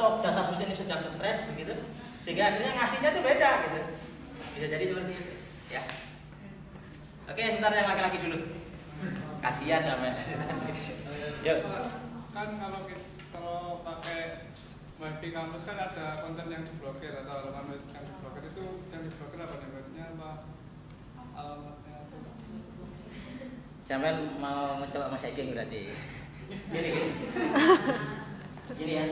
atau database ini sedang stres begitu, sehingga akhirnya ngasihnya itu beda gitu. Bisa jadi seperti itu ya. Oke, sebentar yang laki-laki dulu. Kasihan namanya. Yuk. Kan kalau pakai wifi kampus kan ada konten yang diblokir atau alamat yang diblokir, itu yang diblokir apa namanya, apa alamatnya? Sampai mau mencoba hacking berarti. Gini ya.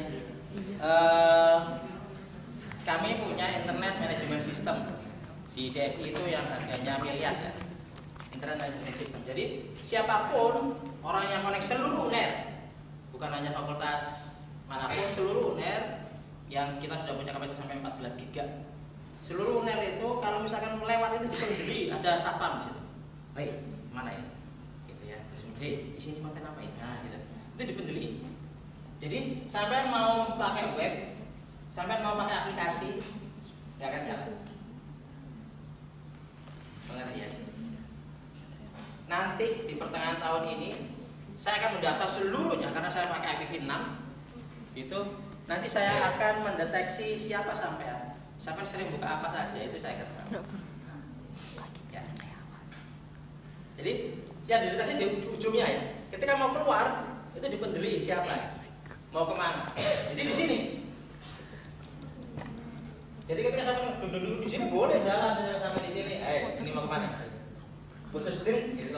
Kami punya internet management system di DSI itu yang harganya miliar ya. Internet management system. Jadi siapapun orang yang konek seluruh UNER, bukan hanya fakultas manapun, seluruh UNER yang kita sudah punya kapasitas sampai 14 giga. Seluruh UNER itu kalau misalkan melewat itu dibeli, ada satpam di situ. Hei, mana ini? Gitu ya. Terus hei, di sini konten apa ini? Nah, gitu. Itu dibeli. Jadi sampai mau pakai web, sampai mau pakai aplikasi, nggak akan jalan. Mengerti ya? Nanti di pertengahan tahun ini saya akan mendata seluruhnya karena saya pakai IPv6 itu. Nanti saya akan mendeteksi siapa sampean sering buka apa saja, itu saya akan tahu ya. Jadi yang dideteksi di ujungnya ya, ketika mau keluar itu dipendeli siapa, mau kemana. Jadi di sini, jadi ketika sampai duduk di sini boleh jalan sampai di sini, ini mau kemana, butuh string, gitu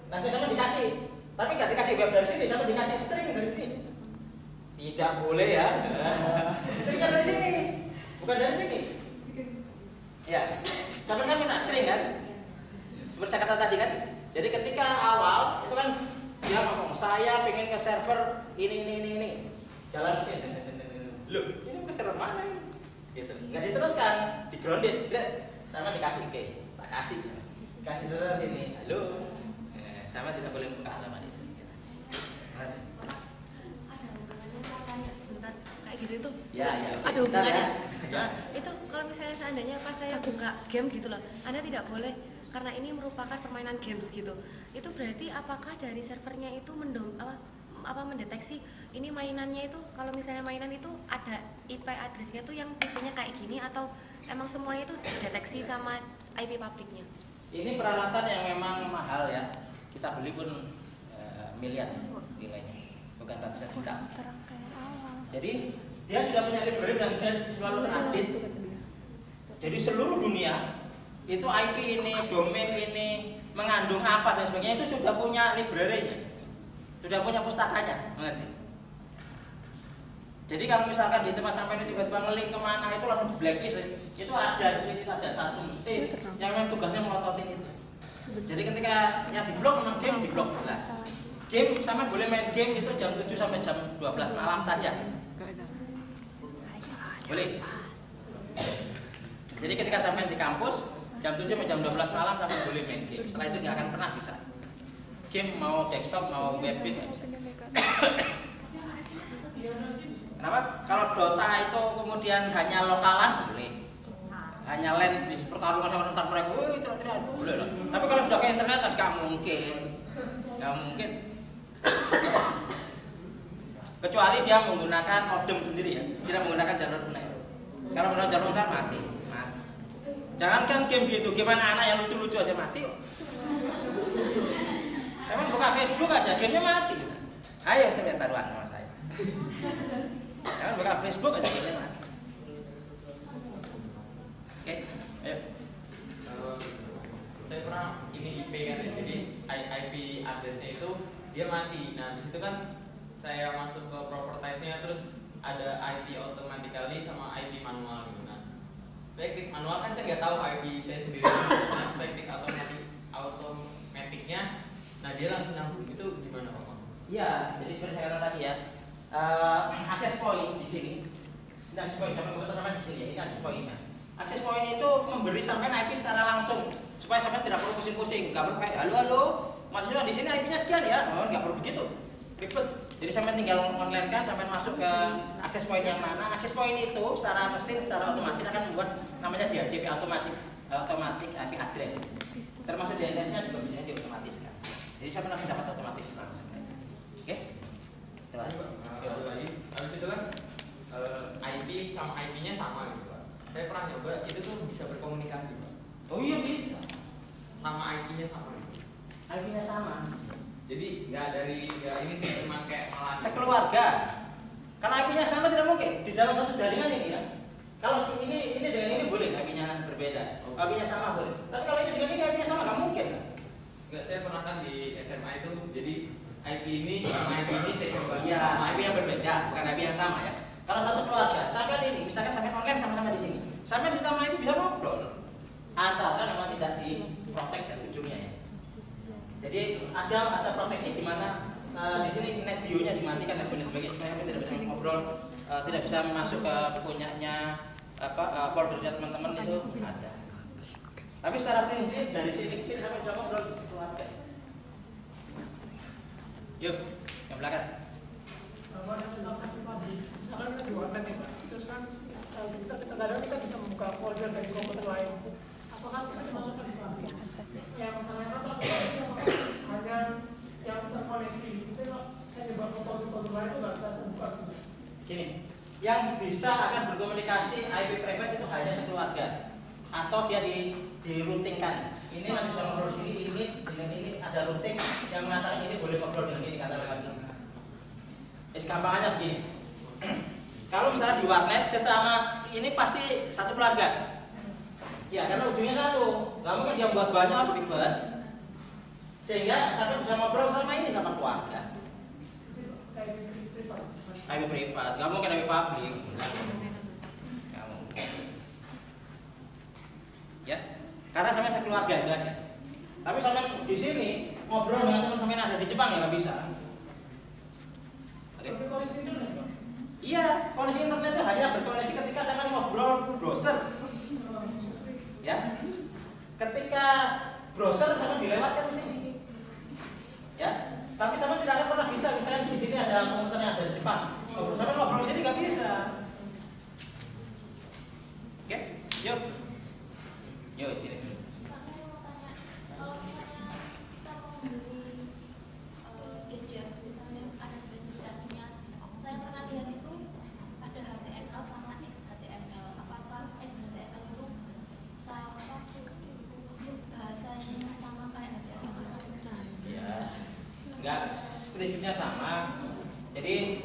nanti sama dikasih. Tapi nggak dikasih web dari sini, sama dikasih string dari sini. Tidak boleh ya. Stringnya dari sini, bukan dari sini. Ya, sama kan minta string kan? Seperti saya kata tadi kan. Jadi ketika awal itu kan dia ngomong, saya pengen ke server ini. Jalan ke sini. Loh, ini ke server mana ini? Gitu. Nggak diteruskan, di grounded, sama dikasih ke, tak kasih server ini. Halo, sama tidak boleh buka halaman itu. Kayak gitu itu ya, ada hubungannya ya. Itu kalau misalnya seandainya pas saya buka game gitu loh, Anda tidak boleh karena ini merupakan permainan games gitu. Itu berarti apakah dari servernya itu mendeteksi ini mainannya itu, kalau misalnya mainan itu ada IP addressnya tuh yang tipenya kayak gini, atau emang semuanya itu dideteksi sama IP publiknya? Ini peralatan yang memang mahal ya, kita beli pun miliar nilainya, bukan ratusan juta. Jadi dia sudah punya library dan selalu terupdate. Jadi seluruh dunia itu IP ini, domain ini mengandung apa dan sebagainya itu sudah punya library-nya, sudah punya pustakanya, mengerti? Jadi kalau misalkan di tempat sampai ini tiba-tiba nge-link kemana itu langsung di blacklist. Itu ada di sini, ada satu mesin yang memang tugasnya melototin itu. Jadi ketika yang diblok memang game diblok jelas. Game sama boleh main game itu jam 7 sampai jam 12 malam saja. Boleh. Jadi ketika sampai di kampus jam 7 sampai jam 12 malam sampai boleh main game. Setelah itu nggak akan pernah bisa. Game mau desktop mau web based nggak bisa. Kenapa? Kalau Dota itu kemudian hanya lokalan boleh. Hanya LAN pertarungan sama antar mereka, itu tidak boleh lah. Tapi kalau sudah ke internet nggak mungkin. Nggak mungkin. Kecuali dia menggunakan modem sendiri ya, tidak menggunakan jalur internet. Kalau menggunakan jalur internet mati. Jangankan game gitu, gimana anak yang lucu-lucu aja mati. Emang buka Facebook aja, gamenya mati. Ayo saya minta taruhan sama saya. Jangan buka Facebook aja gamenya mati. Oke, ayo. Saya pernah ini IP kan ya, jadi IP addressnya itu dia mati. Nah di situ kan saya masuk ke propertiesnya, terus ada IP automatically sama IP manual gitu. Nah saya klik manual kan saya nggak tahu IP saya sendiri. Nah saya klik automaticnya, nah dia langsung nyambung. Itu gimana Pak? Iya, jadi seperti saya katakan tadi ya, access point di sini. Ini access point, teman-teman di sini ya, ini access pointnya. Access point itu memberi sampai IP secara langsung supaya sampai tidak perlu pusing-pusing. Nggak perlu kayak halo, mahasiswa di sini IP-nya sekian ya, nggak perlu begitu, ribet. Jadi sampai tinggal online kan, sampai masuk ke access point yang mana. Access point itu secara mesin, secara otomatis akan membuat namanya DHCP automatic IP address. Termasuk DNS-nya juga bisa diotomatiskan. Jadi sampai nanti dapat otomatis langsung. Oke? Terima kasih. Habis itu kan sama IP-nya sama gitu Pak. Saya pernah nyoba itu tuh bisa berkomunikasi Pak. Oh iya bisa. Sama IP-nya sama gitu. IP-nya sama. Jadi nggak dari ya ini sih cuma kayak malah Sekeluarga. Kalau IP-nya sama tidak mungkin di dalam satu jaringan ini ya. Kalau ini dengan ini boleh IP-nya berbeda. IP-nya sama boleh. Tapi kalau ini dengan ini IP-nya sama nggak mungkin. nggak, saya pernah kan di SMA itu jadi IP ini sama IP ini saya coba. Iya, IP yang berbeda, bukan IP yang sama ya. Kalau satu keluarga, sampai ini, misalkan sampai online sama-sama di sini, sampai di sama IP bisa ngobrol, asalkan memang tidak diprotek dari ujungnya ya. Jadi ada proteksi di mana di sini net view-nya dimatikan dan sebagainya supaya tidak bisa ngobrol, tidak bisa masuk ke punyanya foldernya teman-teman itu ada. Tapi secara prinsip dari sini ke sini sampai bisa ngobrol keluarga. Yuk, yang belakang. Misalkan kita di warnet nih Pak, terus kan kadang kita bisa membuka folder dari komputer lain. Apakah kita dimasukkan di sana? Yang masalahnya apa? Hanya yang terkoneksi. Itu saya coba ke folder lain itu nggak bisa terbuka. Gini, yang bisa akan berkomunikasi IP private itu hanya sekeluarga atau dia diroutingkan. Ini nanti bisa ngobrol di sini, ini dengan ini ada routing yang mengatakan ini boleh ngobrol dengan ini kata lewat sini. Gampangannya begini. Kalau misalnya di warnet sesama ini pasti satu keluarga. Ya karena ujungnya satu. Nggak mungkin dia buat banyak ribet. Sehingga sampai bisa ngobrol sama ini sama keluarga. IP privat, nggak mungkin IP publik. Nggak mungkin. Ya, karena sampai sekeluarga itu aja. Tapi sampai di sini ngobrol dengan teman sampai ada di Jepang ya nggak bisa. Oke. Iya, koneksi internet itu hanya berkoneksi ketika sampai ngobrol browser. Ya, ketika browser sampai dilewatkan ke sini. Ya, tapi sampai tidak akan pernah bisa misalnya di sini ada komputer yang ada di Jepang. Sampai ngobrol di sini nggak bisa. Oke, yuk. Yuk sini. Enggak, prinsipnya sama. Jadi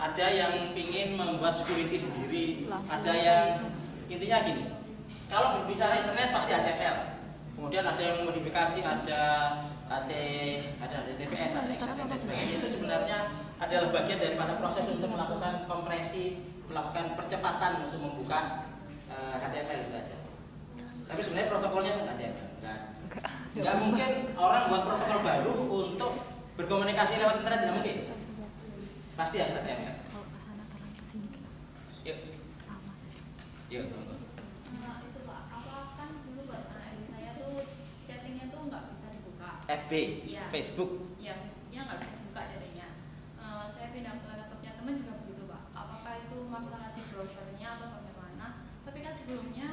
ada yang ingin membuat security sendiri, ada yang intinya gini. Kalau berbicara internet pasti HTML. Kemudian ada yang modifikasi, ada HTTPS, ada XHTML dan sebagainya. Itu sebenarnya adalah bagian daripada proses untuk melakukan kompresi, melakukan percepatan untuk membuka HTML itu aja. Tapi sebenarnya protokolnya HTML. Enggak mungkin orang buat protokol baru untuk berkomunikasi lewat internet, tidak mungkin. Pasti harus HTML. Yuk. Yuk. Itu Pak, apa kan dulu adik saya tuh chattingnya tuh nggak bisa dibuka. FB, Ya. Facebook. Ya, Facebooknya nggak bisa dibuka jadinya. Saya pindah ke laptopnya teman juga begitu Pak. Apakah itu masalah di browsernya atau bagaimana? Tapi kan sebelumnya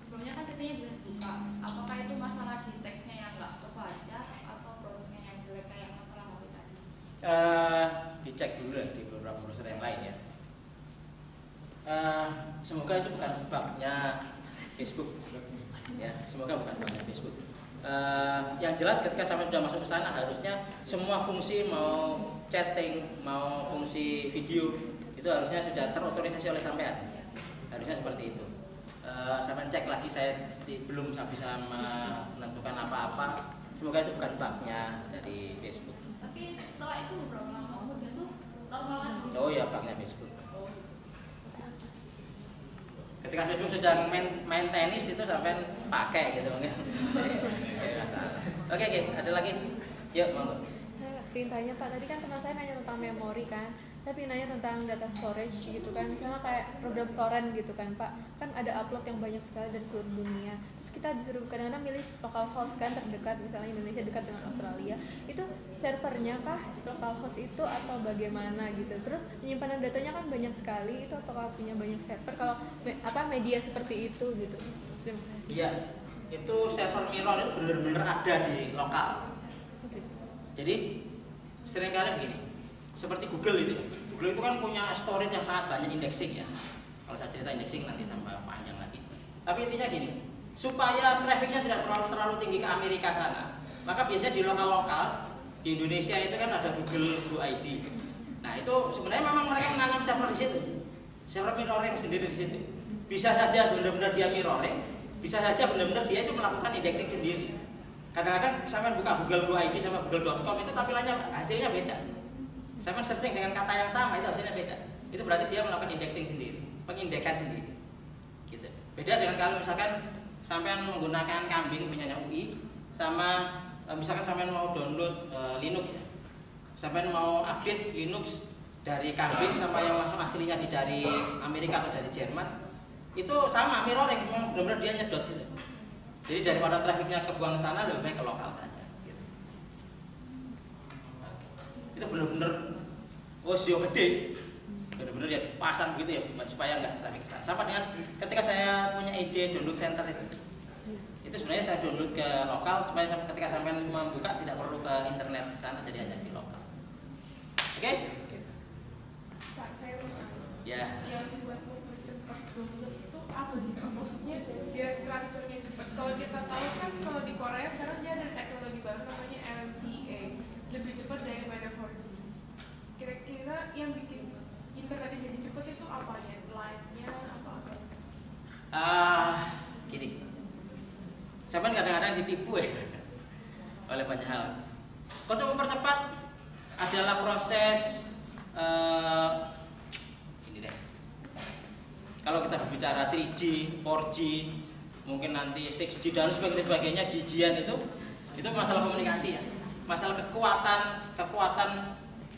sebelumnya kan chattingnya bisa dibuka. Apakah itu masalah di teksnya yang nggak kebaca atau browsernya yang jelek kayak masalah HP tadi? Dicek dulu lah di beberapa browser yang lain ya. Semoga itu bukan bugnya Facebook ya, semoga bukan bugnya Facebook. Yang jelas ketika sampai sudah masuk ke sana harusnya semua fungsi mau chatting mau fungsi video itu harusnya sudah terotorisasi oleh sampean, harusnya seperti itu. Sampean cek lagi, saya belum bisa menentukan apa-apa, semoga itu bukan bugnya dari Facebook. Tapi setelah itu beberapa lama kemudian tuh normal lagi. Oh ya, bugnya Facebook. Ketika Facebook sudah main tenis itu sampai pakai gitu mungkin. Oke, ada lagi? Yuk, monggo. Saya ingin tanya Pak, tadi kan teman saya nanya tentang memori kan, saya ingin nanya tentang data storage gitu kan, misalnya kayak program torrent gitu kan Pak, kan ada upload yang banyak sekali dari seluruh dunia, terus kita disuruh kadang-kadang milih local host kan terdekat, misalnya Indonesia dekat dengan Australia, itu servernya kah local host itu atau bagaimana gitu, terus penyimpanan datanya kan banyak sekali, itu apakah punya banyak server kalau media seperti itu gitu. Terima kasih. Iya, itu server mirror itu benar-benar ada di lokal. Jadi seringkali begini, seperti Google itu. Google itu kan punya storage yang sangat banyak, indexing ya. Kalau saya cerita indexing nanti tambah panjang lagi. Tapi intinya gini, supaya trafficnya tidak terlalu tinggi ke Amerika sana, maka biasanya di lokal di Indonesia itu kan ada Google ID. Nah itu sebenarnya memang mereka menanam server di situ, server mirroring sendiri di situ. Bisa saja benar-benar dia mirroring, bisa saja benar-benar dia itu melakukan indexing sendiri. Kadang-kadang saya buka Google ID sama Google.com itu tampilannya hasilnya beda. Saya searching dengan kata yang sama itu hasilnya beda. Itu berarti dia melakukan indexing sendiri, pengindekan sendiri. Gitu. Beda dengan kalau misalkan sampean menggunakan kambing punyanya UI sama misalkan sampean mau download Linux ya. Sampean mau update Linux dari kambing sama yang langsung aslinya dari Amerika atau dari Jerman. Itu sama mirroring, benar-benar dia nyedot gitu. Jadi daripada trafiknya kebuang ke sana lebih baik ke lokal saja gitu. Itu benar-benar sio gede. Benar-benar ya pasang begitu ya supaya nggak trafik sana. Sama dengan ketika saya punya ide download center itu sebenarnya saya download ke lokal supaya ketika sampai membuka tidak perlu ke internet sana, jadi hanya di lokal. Oke? Pak, saya mau Ya. yang buat cepat download itu apa sih Pak? Maksudnya biar transfernya cepat. Kalau kita tahu kan kalau di Korea sekarang dia ada teknologi baru namanya LTE, lebih cepat daripada 4G. Kira-kira yang bikin internetnya jadi cepat itu apa ya? Line-nya atau apa? Gini. Sampai kadang-kadang ditipu ya oleh banyak hal. Untuk mempercepat adalah proses ini deh. Kalau kita berbicara 3G, 4G, mungkin nanti 6G dan sebagainya, jijian itu masalah komunikasi ya. Masalah kekuatan,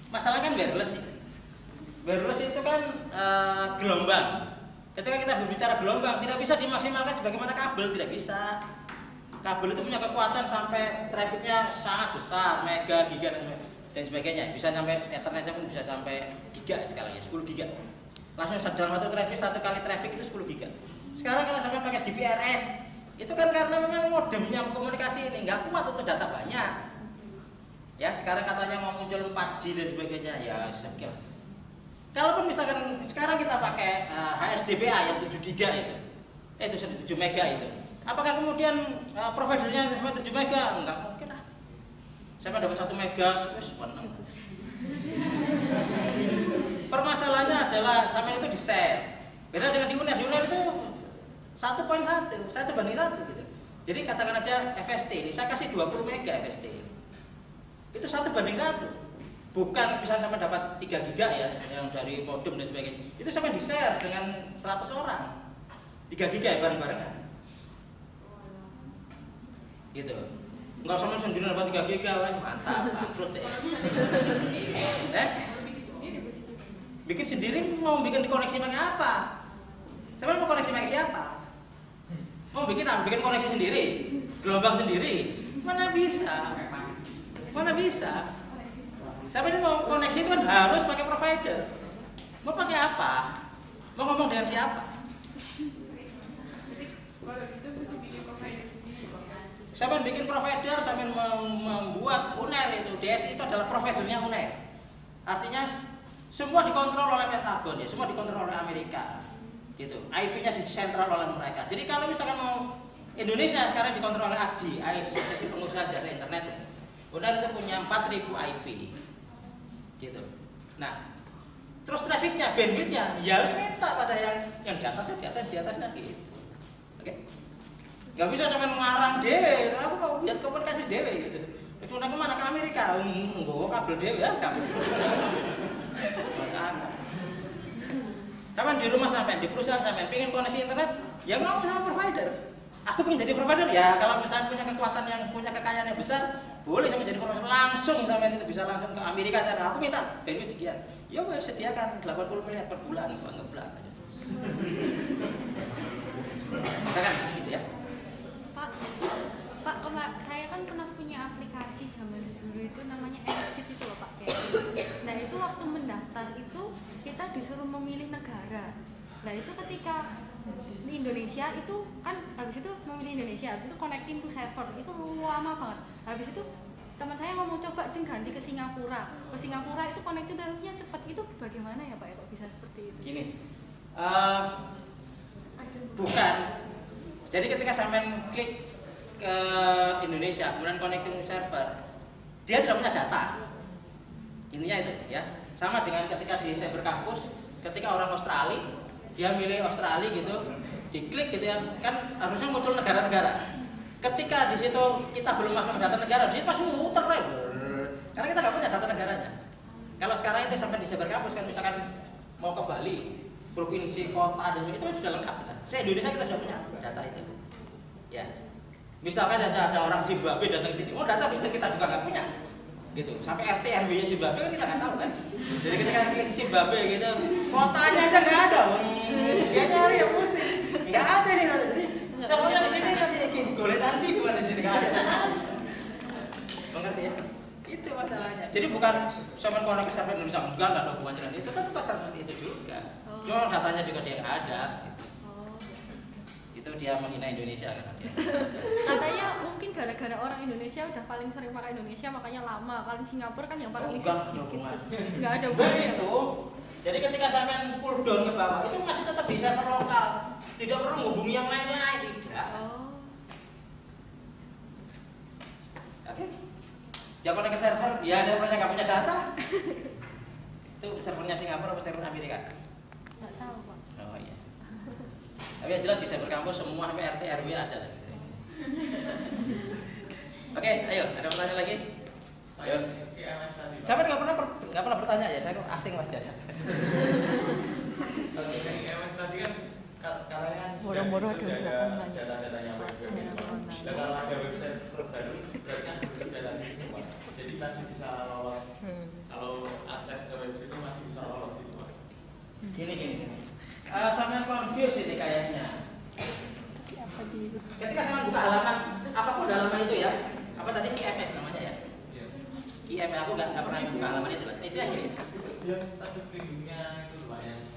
masalah kan wireless ya. Wireless itu kan gelombang. Ketika kita berbicara gelombang tidak bisa dimaksimalkan sebagaimana kabel, tidak bisa. Kabel itu punya kekuatan sampai trafficnya sangat besar, mega, giga dan sebagainya. Bisa sampai ethernetnya pun bisa sampai giga sekarang ya, 10 giga. Langsung dalam satu traffic, satu kali traffic itu 10 giga. Sekarang kalau sampai pakai GPRS, itu kan karena memang modemnya komunikasi ini nggak kuat untuk data banyak. Ya sekarang katanya mau muncul 4G dan sebagainya, ya sekian. Kalaupun misalkan sekarang kita pakai HSDPA yang 7 giga itu 7 mega itu. Apakah kemudian providernya sampai 7 mega? Enggak mungkin lah. Sampai dapat 1 mega, wes menang. Permasalahannya adalah sampai itu di-share. Beda dengan di UNER itu 1.1, 1:1 gitu. Jadi katakan aja FST ini saya kasih 20 mega FST. Itu 1:1. Bukan misalnya sampai dapat 3 giga ya yang dari modem dan sebagainya. Itu sampai di-share dengan 100 orang. 3 giga ya bareng-barengan. Gitu. Enggak usah sendiri dapat 3 giga, wah mantap, bangkrut deh. Bikin sendiri mau bikin koneksi pakai apa? Saya mau koneksi pakai siapa? Mau bikin apa? Bikin koneksi sendiri, gelombang sendiri. Mana bisa? Mana bisa? Siapa ini mau koneksi itu kan harus pakai provider. Mau pakai apa? Mau ngomong dengan siapa? Jadi kalau gitu mesti bikin provider sendiri. Sampai bikin provider, sampai membuat UNER itu, DSI itu adalah providernya UNER. Artinya semua dikontrol oleh Pentagon ya, semua dikontrol oleh Amerika. Gitu. IP-nya disentral oleh mereka. Jadi kalau misalkan mau Indonesia sekarang dikontrol oleh AGI, Asosiasi Pengusaha Jasa Internet. UNER itu punya 4.000 IP. Gitu. Nah, terus trafficnya, bandwidthnya, ya harus minta pada yang di atasnya gitu. Oke? Gak bisa cuma ngarang dewe, aku mau lihat komunikasi dewe gitu. Terus kemudian kemana ke Amerika? Nggak kabel dewe ya sekarang. Kapan di rumah sampai di perusahaan sampai pengen koneksi internet, ya ngomong sama provider. Aku pengen jadi provider ya kalau misalnya punya kekuatan yang punya kekayaan yang besar, boleh sama jadi provider langsung sampai itu bisa langsung ke Amerika sana. Aku minta bandwidth sekian. Ya boleh sediakan 80 miliar per bulan, ngeblak aja. Kan gitu ya. Pak, saya kan pernah punya aplikasi zaman dulu itu namanya Exit itu loh Pak. Nah itu waktu mendaftar itu kita disuruh memilih negara. Nah itu ketika di Indonesia itu kan habis itu memilih Indonesia, habis itu connecting to server itu lama banget. Habis itu teman saya ngomong coba Jeng ganti ke Singapura itu konektivitasnya cepat, itu bagaimana ya Pak ya kok bisa seperti itu? Gini, bukan. Jadi ketika sampean klik ke Indonesia, kemudian connecting server, dia tidak punya data. Intinya itu ya. Sama dengan ketika di cyber kampus, ketika orang Australia, dia milih Australia gitu, diklik gitu ya, kan harusnya muncul negara-negara. Ketika di situ kita belum masuk ke data negara, di situ pasti muter ya. Karena kita nggak punya data negaranya. Kalau sekarang itu sampai di cyber kampus kan, misalkan mau ke Bali, provinsi, kota, dan itu kan sudah lengkap. Se-Indonesia kita sudah punya data itu. Ya, misalkan ada orang Zimbabwe datang ke sini, data bisa kita juga nggak punya, gitu. Sampai RT RW-nya Zimbabwe kan kita nggak tahu kan. Jadi ketika klik ke Zimbabwe gitu, kotanya aja nggak ada, dia nyari ya pusing, nggak ada nih data. Jadi servernya di sini nanti golek nanti di mana di sini nggak ada. Mengerti ya? Itu masalahnya. Jadi bukan sama konek ke server Indonesia, enggak ada hubungannya dengan itu, tetap ke server itu juga. Cuma datanya juga dia nggak ada. Gitu. Itu dia menghina Indonesia kan dia. Katanya mungkin gara-gara orang Indonesia udah paling sering pakai Indonesia makanya lama. Kalau Singapura kan yang paling enggak ada hubungan. Enggak ada hubungan. Itu. Jadi ketika sampean pull down ke bawah itu masih tetap di server lokal. Tidak perlu menghubungi yang lain-lain, tidak. Oke. Jangan ke server, ya servernya nggak punya data. Itu servernya Singapura atau server Amerika? Nggak tahu Pak. Oh iya. Tapi yang jelas di cyber kampus semua sampai RT RW ada. Oke, ayo ada pertanyaan lagi? Ayo. Sampai nggak pernah bertanya ya, saya kok asing Mas Jasa. IMS tadi kan katanya Bodoh-bodoh ada data-datanya web. Dan kalau ada website baru berarti kan data di situ Pak. Jadi masih bisa lolos. Kalau akses ke website itu masih bisa lolos itu Pak. Gini. Sampean confuse ini kayaknya. Ketika sampean buka halaman apapun halaman itu ya, apa tadi IMS namanya ya? IMS aku nggak pernah buka halaman itu lah. Itu yang gini. Ya, tapi bingung-nya itu lumayan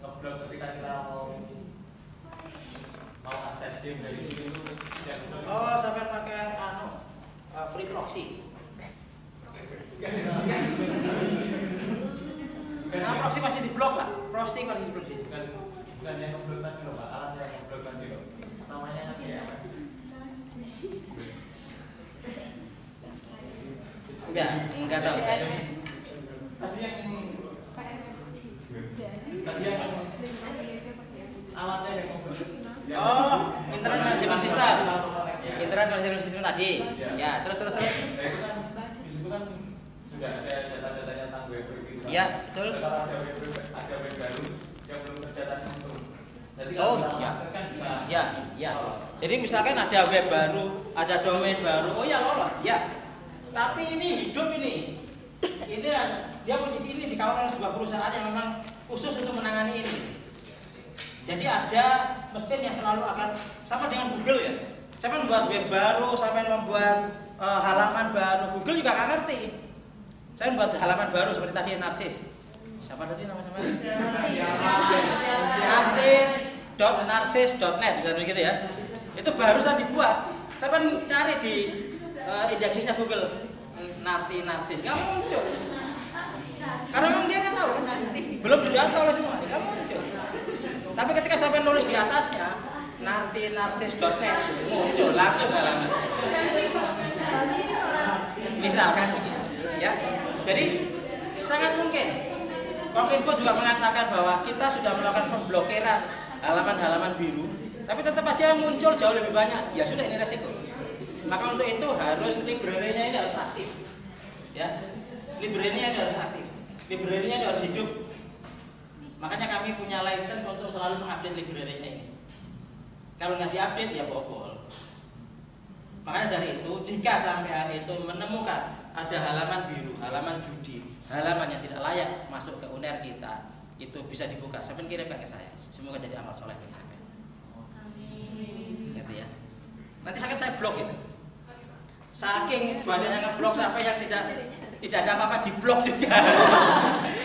ngeblok ketika kita mau akses game dari sini itu. Oh, sampean pakai free proxy. Nah, proxy pasti diblok lah. Proxy pasti diblok sih. Bukan yang ngeblok tadi loh Pak, alat yang ngeblok tadi loh. Namanya CMS. Enggak tahu. Tadi yang alatnya yang ngeblok. Oh, internet management system. Internet management system tadi. Ya, terus. Nah, itu kan di situ kan sudah ada data-datanya tentang web gitu. Iya, betul. Kalau ada web baru yang belum terdata di situ. Jadi Oh kalau iya, akses kan bisa. iya. Jadi misalkan ada web baru, ada domain baru, oh ya lolos, ya. Tapi ini hidup ini. Ini ini dikawal oleh sebuah perusahaan yang memang khusus untuk menangani ini. Jadi ada mesin yang selalu akan sama dengan Google ya. Sampai membuat web baru, sampai membuat halaman baru. Google juga nggak ngerti. Saya membuat halaman baru seperti tadi Narsis. Siapa tadi nama sama? Narsis.narsis.net misalnya begitu ya. Itu barusan dibuat. Saya cari di indeksnya Google Narsis, nggak muncul. Karena memang dia nggak tahu kan? Belum didata oleh semua, nggak muncul. Tapi ketika sampai nulis di atasnya narsis.net muncul langsung halaman. Misalkan begitu, ya. Jadi sangat mungkin Kominfo juga mengatakan bahwa kita sudah melakukan pemblokiran halaman-halaman biru, tapi tetap aja yang muncul jauh lebih banyak. Ya sudah, ini resiko. Maka untuk itu harus library-nya ini harus aktif. Ya. Library-nya ini harus aktif. Library-nya ini harus hidup. Makanya kami punya license untuk selalu mengupdate library-nya ini. Kalau nggak diupdate ya bobol. Makanya dari itu, jika sampai hari itu menemukan ada halaman biru, halaman judi, halaman yang tidak layak masuk ke UNER kita, itu bisa dibuka. Sampai kirimkan ke saya. Semoga jadi amal soleh bagi saya. Gitu ya. Nanti saya blok itu. Saking banyaknya ngeblok sampai yang tidak ada apa-apa diblok juga.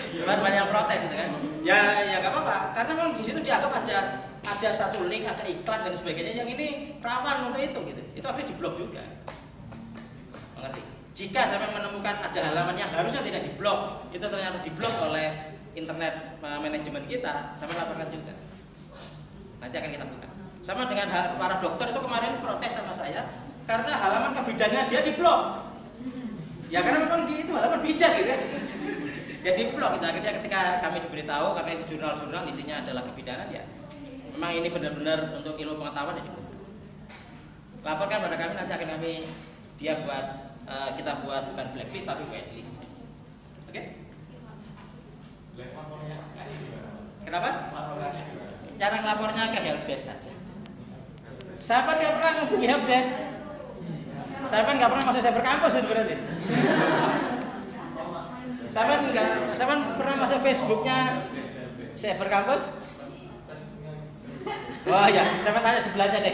Gimana banyak protes itu kan? Ya nggak apa-apa. Karena memang di situ dianggap ada satu link, ada iklan dan sebagainya yang ini rawan untuk itu gitu. Itu akhirnya diblok juga. Mengerti? Jika sampai menemukan ada halaman yang harusnya tidak diblok, itu ternyata diblok oleh internet manajemen kita, sampai laporkan juga. Nanti akan kita buka. Sama dengan para dokter itu kemarin protes sama saya karena halaman kebidannya dia diblok. Ya karena memang itu halaman bidan gitu ya. Ya diblok gitu. Akhirnya ketika kami diberitahu karena itu jurnal-jurnal isinya adalah kebidanan, ya memang ini benar-benar untuk ilmu pengetahuan, ya diblok. Laporkan pada kami, nanti akan kami kita buat bukan blacklist tapi whitelist. Oke? Kenapa? Cara ngelapornya ke helpdesk saja. Saya kan nggak pernah menghubungi helpdesk. Saya kan nggak pernah masuk cyber campus itu berarti. Saya kan pernah masuk Facebooknya cyber campus. Oh ya, saya tanya sebelahnya deh.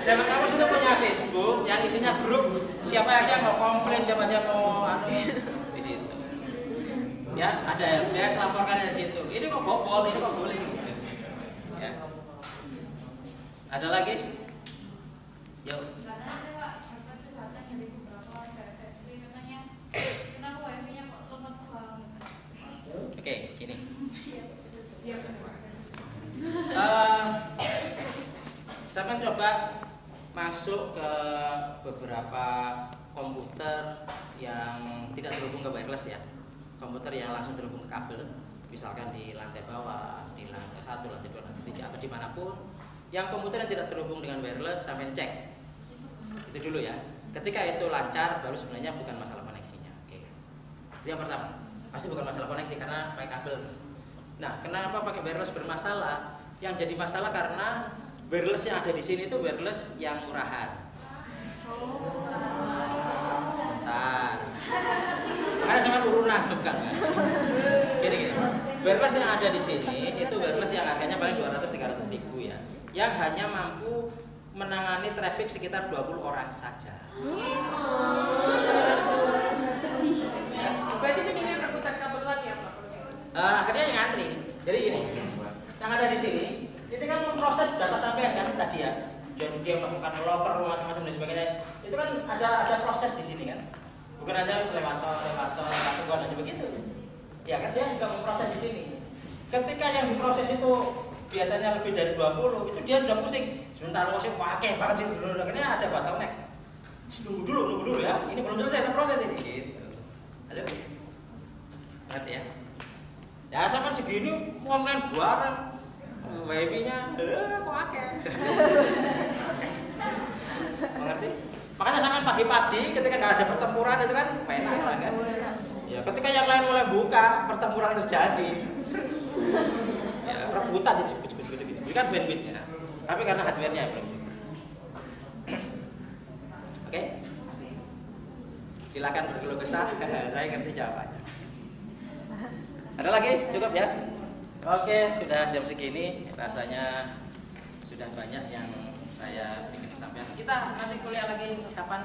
Cyber campus itu punya Facebook yang isinya grup, siapa aja mau komplain, siapa aja mau di situ. Ya, ada helpdesk, laporkan dari situ. Ini kok bobol, ini kok boleh. Ya. Ada lagi? Yuk. Oke, gini. Saya akan coba masuk ke beberapa komputer yang tidak terhubung ke wireless ya. Komputer yang langsung terhubung ke kabel, misalkan di lantai bawah, di lantai 1, lantai 2, lantai 3, atau dimanapun. Yang komputer yang tidak terhubung dengan wireless, sampai cek. Itu dulu ya. Ketika itu lancar, baru sebenarnya bukan masalah koneksinya. Oke. Itu yang pertama. Pasti bukan masalah koneksi karena pakai kabel. Nah, kenapa pakai wireless bermasalah? Yang jadi masalah karena wireless yang ada di sini itu wireless yang murahan. Bentar. Karena sama urunan bukan. Gini. Wireless yang ada di sini itu wireless yang harganya paling 200-300 ribu ya. Yang hanya mampu menangani traffic sekitar 20 orang saja. Berarti mendingan rebutan kabelan ya Pak? Akhirnya yang ngantri. Jadi gini, yang ada di sini, ini kan memproses data sampean kan tadi ya. Jadi dia masukkan ke locker, macam-macam dan sebagainya. Itu kan ada proses di sini kan. Bukan hanya lewator, bukan hanya begitu. Ya kan dia juga memproses di sini. Ketika yang diproses itu biasanya lebih dari 20, itu dia sudah pusing. Sebentar pusing, pakai banget itu. Akhirnya ada bottleneck. Nunggu dulu ya. Ini belum selesai proses ini. Gitu. Halo. Ngerti ya? Ya sama segini online bareng. Wifi-nya kok akeh. Mengerti? Makanya sampai pagi-pagi ketika nggak ada pertempuran itu kan enak kan? Ya, ketika yang lain mulai buka, pertempuran terjadi. Ya, rebutan itu itu kan bandwidth-nya. Tapi karena hardware-nya belum cukup. Oke? Silakan berkeluh kesah. Saya ngerti jawabannya. Ada lagi? Cukup ya? Oke, sudah jam segini. Rasanya sudah banyak yang saya berikan sampai. Kita nanti kuliah lagi kapan?